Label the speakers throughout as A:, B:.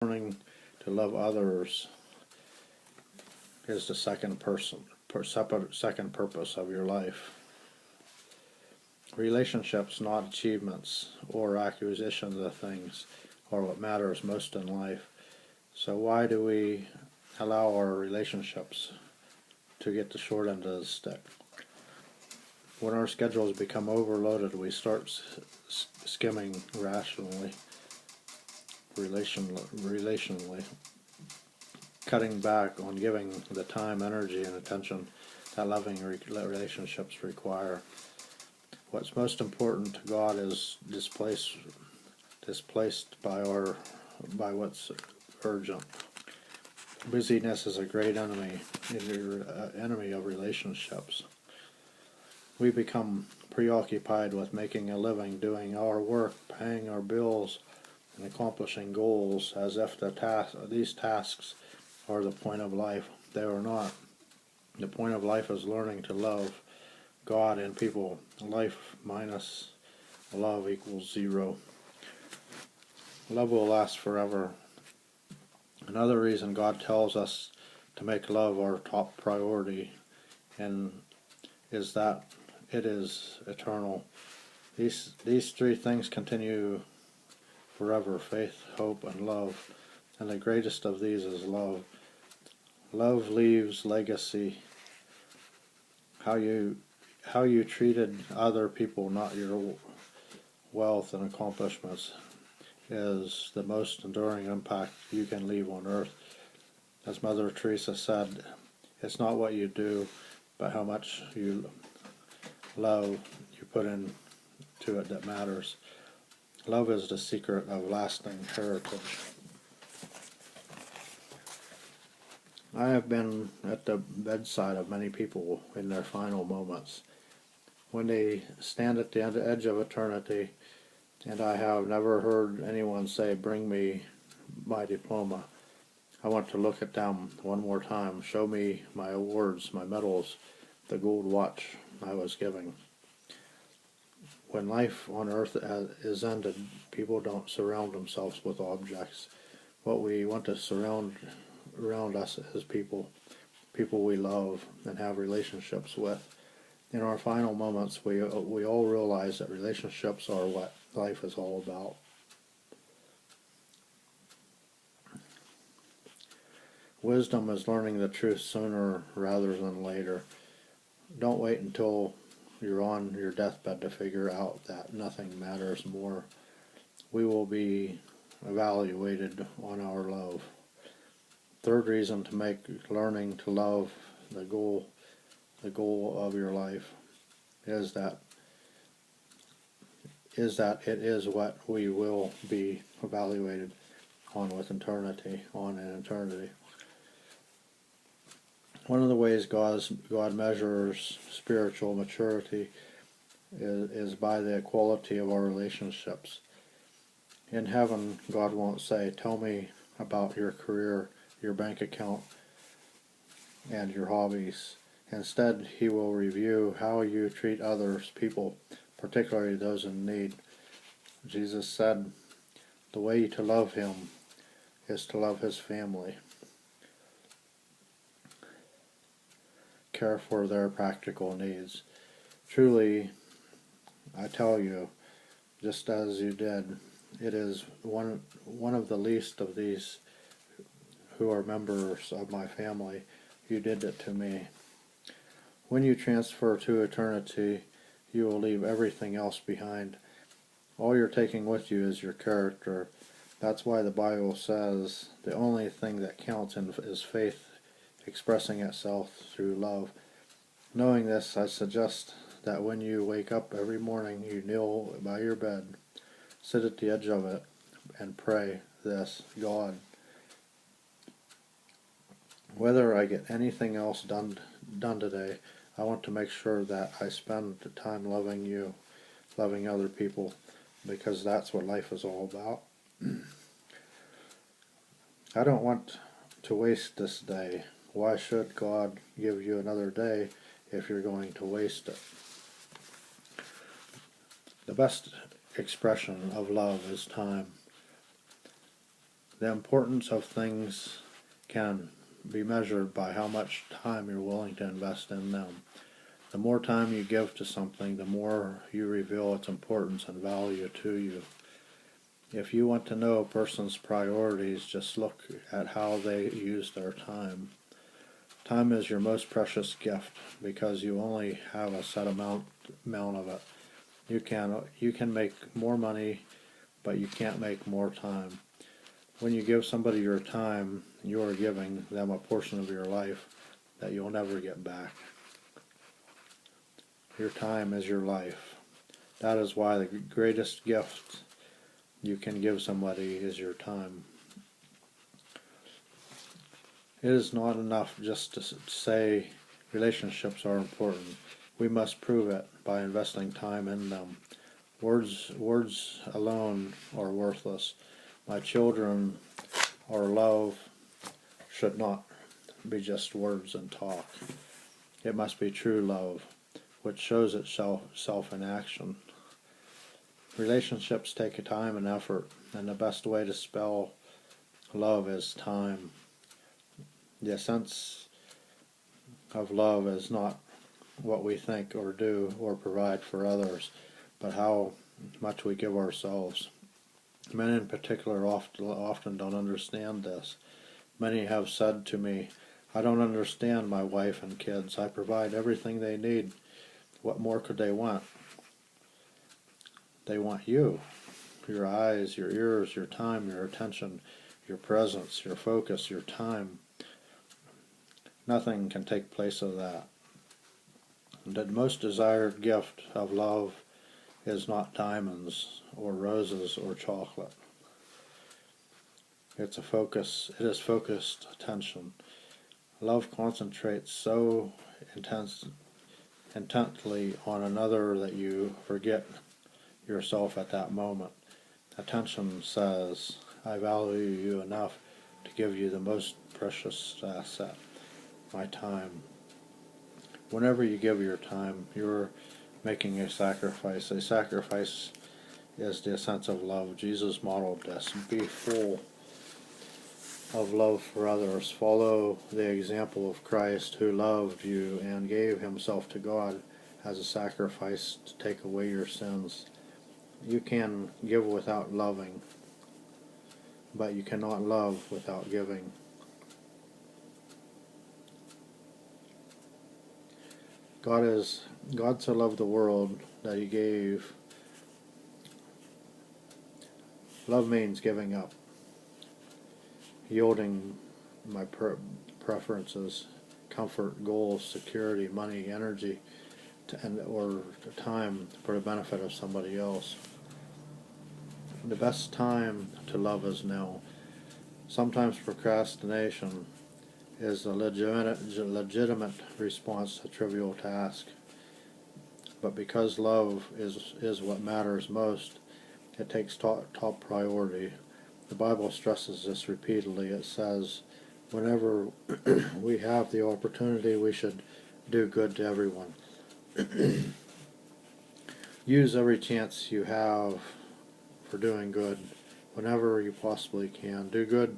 A: Learning to love others is the second purpose of your life. Relationships, not achievements or acquisitions of things, are what matters most in life. So why do we allow our relationships to get the short end of the stick? When our schedules become overloaded, we start skimming relationally, cutting back on giving the time, energy, and attention that loving relationships require. What's most important to God is displaced by what's urgent. Busyness is a great enemy of relationships. We become preoccupied with making a living, doing our work, paying our bills, and accomplishing goals as if these tasks are the point of life. They are not. The point of life is learning to love God and people. Life minus love equals zero. Love will last forever. Another reason God tells us to make love our top priority is that it is eternal. These three things continue forever: faith, hope, and love. And the greatest of these is love. Love leaves legacy. How you treated other people, not your wealth and accomplishments, is the most enduring impact you can leave on earth. As Mother Teresa said, it's not what you do, but how much you love you put into it that matters. Love is the secret of lasting heritage. I have been at the bedside of many people in their final moments, when they stand at the edge of eternity, and I have never heard anyone say, "Bring me my diploma." I want to look at them one more time. Show me my awards, my medals, the gold watch I was given. When life on earth is ended, people don't surround themselves with objects. What we want to surround around us is people we love and have relationships with. In our final moments, we all realize that relationships are what life is all about. Wisdom is learning the truth sooner rather than later. Don't wait until you're on your deathbed to figure out that nothing matters more. We will be evaluated on our love. Third reason to make learning to love the goal of your life is that it is what we will be evaluated on in eternity. One of the ways God measures spiritual maturity is by the quality of our relationships. In heaven, God won't say, "Tell me about your career, your bank account, and your hobbies." Instead, He will review how you treat others, people, particularly those in need. Jesus said, the way to love Him is to love His family. Care for their practical needs. Truly, I tell you, just as you did, it is one of the least of these who are members of my family. You did it to me. When you transfer to eternity, you will leave everything else behind. All you're taking with you is your character. That's why the Bible says the only thing that counts is faith expressing itself through love. Knowing this, I suggest that when you wake up every morning, you kneel by your bed, sit at the edge of it, and pray this: God, whether I get anything else done today, I want to make sure that I spend the time loving you, loving other people, because that's what life is all about. I don't want to waste this day. Why should God give you another day if you're going to waste it? The best expression of love is time. The importance of things can be measured by how much time you're willing to invest in them. The more time you give to something, the more you reveal its importance and value to you. If you want to know a person's priorities, just look at how they use their time. Time is your most precious gift because you only have a set amount of it. You can make more money, but you can't make more time. When you give somebody your time, you are giving them a portion of your life that you'll never get back. Your time is your life. That is why the greatest gift you can give somebody is your time. It is not enough just to say relationships are important. We must prove it by investing time in them. Words alone are worthless. My children or love should not be just words and talk. It must be true love, which shows itself in action. Relationships take time and effort, and the best way to spell love is time. The essence of love is not what we think or do or provide for others, but how much we give ourselves. Men in particular often don't understand this. Many have said to me, "I don't understand my wife and kids. I provide everything they need. What more could they want?" They want you. Your eyes, your ears, your time, your attention, your presence, your focus, your time. Nothing can take place of that. The most desired gift of love is not diamonds or roses or chocolate. It is focused attention. Love concentrates so intently on another that you forget yourself at that moment. Attention says, "I value you enough to give you the most precious asset, my time." Whenever you give your time, you're making a sacrifice. A sacrifice is the essence of love. Jesus modeled this. Be full of love for others. Follow the example of Christ, who loved you and gave himself to God as a sacrifice to take away your sins. You can give without loving, but you cannot love without giving. God so loved the world that he gave. Love means giving up, yielding my preferences, comfort, goals, security, money, energy, or time for the benefit of somebody else. The best time to love is now. Sometimes procrastination is a legitimate response to a trivial task. But because love is what matters most, it takes top priority. The Bible stresses this repeatedly. It says, whenever we have the opportunity, we should do good to everyone. Use every chance you have for doing good. Whenever you possibly can, do good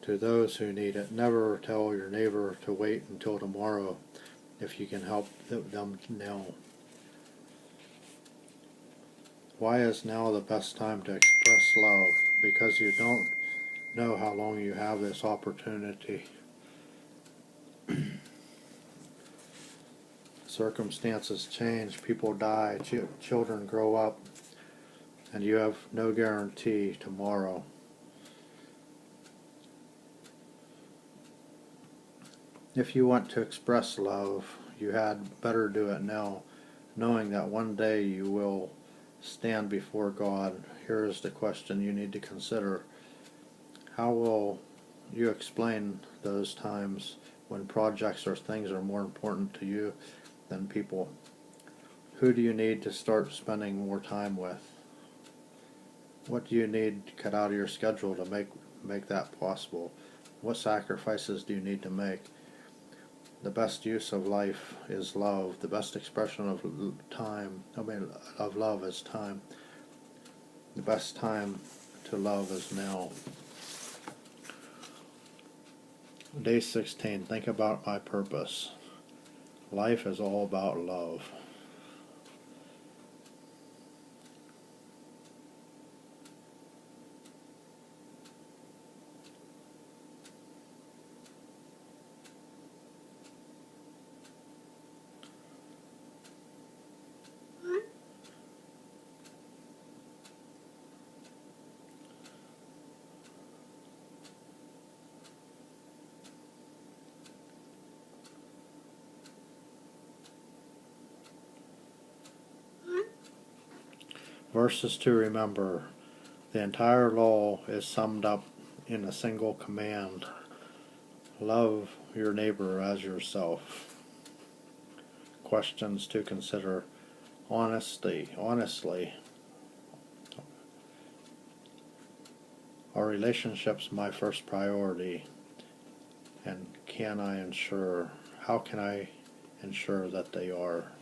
A: to those who need it. Never tell your neighbor to wait until tomorrow if you can help them now. Why is now the best time to express love? Because you don't know how long you have this opportunity. Circumstances change, people die, children grow up, and you have no guarantee tomorrow. If you want to express love, you had better do it now, knowing that one day you will stand before God. Here is the question you need to consider. How will you explain those times when projects or things are more important to you than people? Who do you need to start spending more time with? What do you need to cut out of your schedule to make that possible? What sacrifices do you need to make? The best use of life is love. The best expression of love is time. The best time to love is now. Day 16, think about my purpose. Life is all about love. Verses to remember. The entire law is summed up in a single command. Love your neighbor as yourself. Questions to consider. Honestly, are relationships my first priority? And how can I ensure that they are?